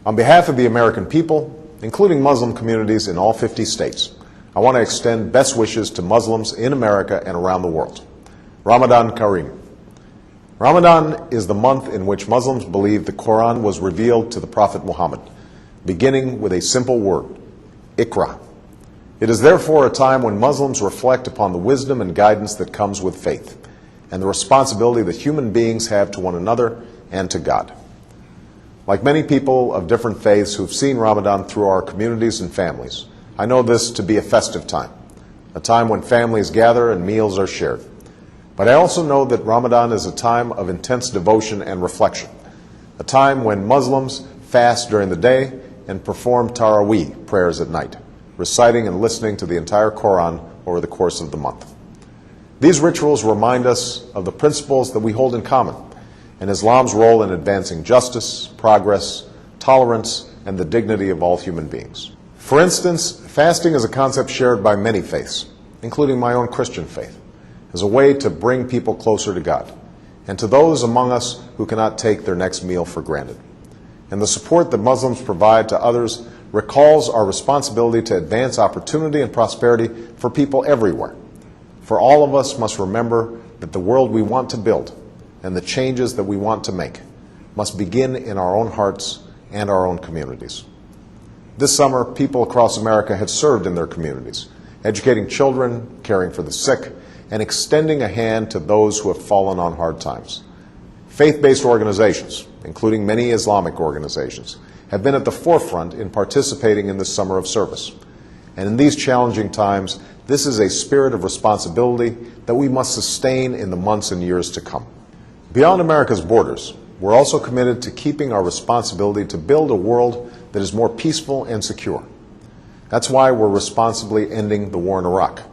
On behalf of the American people, including Muslim communities in all 50 states, I want to extend best wishes to Muslims in America and around the world. Ramadan Kareem. Ramadan is the month in which Muslims believe the Quran was revealed to the Prophet Muhammad, beginning with a simple word, Iqra. It is therefore a time when Muslims reflect upon the wisdom and guidance that comes with faith, and the responsibility that human beings have to one another and to God. Like many people of different faiths who've seen Ramadan through our communities and families, I know this to be a festive time, a time when families gather and meals are shared. But I also know that Ramadan is a time of intense devotion and reflection, a time when Muslims fast during the day and perform Taraweeh prayers at night, reciting and listening to the entire Quran over the course of the month. These rituals remind us of the principles that we hold in common, and Islam's role in advancing justice, progress, tolerance, and the dignity of all human beings. For instance, fasting is a concept shared by many faiths, including my own Christian faith, as a way to bring people closer to God, and to those among us who cannot take their next meal for granted. And the support that Muslims provide to others recalls our responsibility to advance opportunity and prosperity for people everywhere. For all of us must remember that the world we want to build and the changes that we want to make must begin in our own hearts and our own communities. This summer, people across America have served in their communities, educating children, caring for the sick, and extending a hand to those who have fallen on hard times. Faith-based organizations, including many Islamic organizations, have been at the forefront in participating in this summer of service. And in these challenging times, this is a spirit of responsibility that we must sustain in the months and years to come. Beyond America's borders, we're also committed to keeping our responsibility to build a world that is more peaceful and secure. That's why we're responsibly ending the war in Iraq.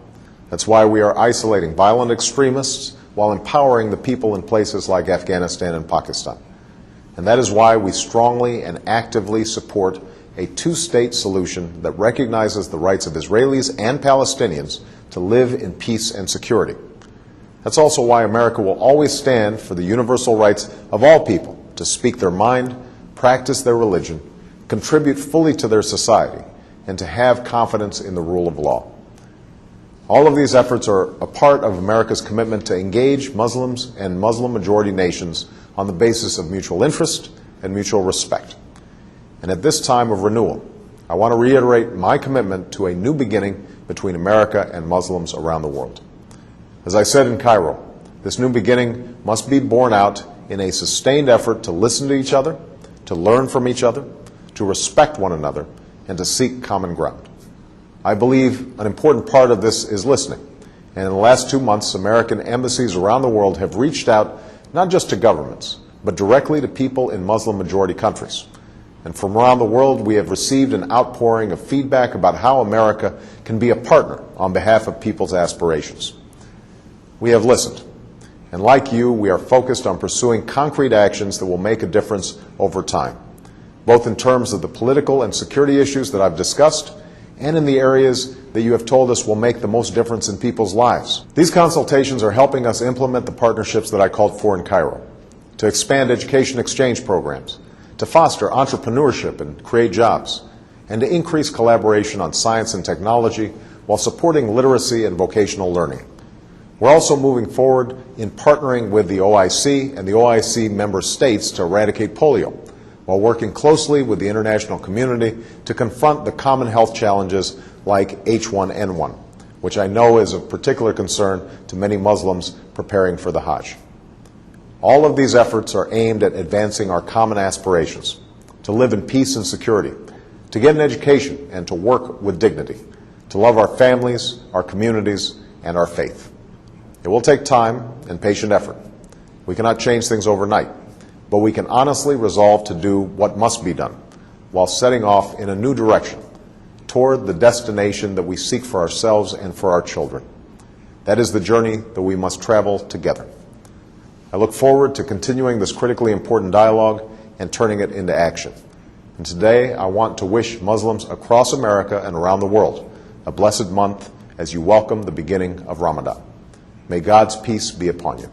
That's why we are isolating violent extremists while empowering the people in places like Afghanistan and Pakistan. And that is why we strongly and actively support a two-state solution that recognizes the rights of Israelis and Palestinians to live in peace and security. That's also why America will always stand for the universal rights of all people to speak their mind, practice their religion, contribute fully to their society, and to have confidence in the rule of law. All of these efforts are a part of America's commitment to engage Muslims and Muslim-majority nations on the basis of mutual interest and mutual respect. And at this time of renewal, I want to reiterate my commitment to a new beginning between America and Muslims around the world. As I said in Cairo, this new beginning must be borne out in a sustained effort to listen to each other, to learn from each other, to respect one another, and to seek common ground. I believe an important part of this is listening. And in the last 2 months, American embassies around the world have reached out not just to governments, but directly to people in Muslim-majority countries. And from around the world, we have received an outpouring of feedback about how America can be a partner on behalf of people's aspirations. We have listened. And like you, we are focused on pursuing concrete actions that will make a difference over time, both in terms of the political and security issues that I've discussed, and in the areas that you have told us will make the most difference in people's lives. These consultations are helping us implement the partnerships that I called for in Cairo, to expand education exchange programs, to foster entrepreneurship and create jobs, and to increase collaboration on science and technology while supporting literacy and vocational learning. We're also moving forward in partnering with the OIC and the OIC member states to eradicate polio, while working closely with the international community to confront the common health challenges like H1N1, which I know is of particular concern to many Muslims preparing for the Hajj. All of these efforts are aimed at advancing our common aspirations, to live in peace and security, to get an education and to work with dignity, to love our families, our communities, and our faith. It will take time and patient effort. We cannot change things overnight, but we can honestly resolve to do what must be done while setting off in a new direction toward the destination that we seek for ourselves and for our children. That is the journey that we must travel together. I look forward to continuing this critically important dialogue and turning it into action. And today, I want to wish Muslims across America and around the world a blessed month as you welcome the beginning of Ramadan. May God's peace be upon you.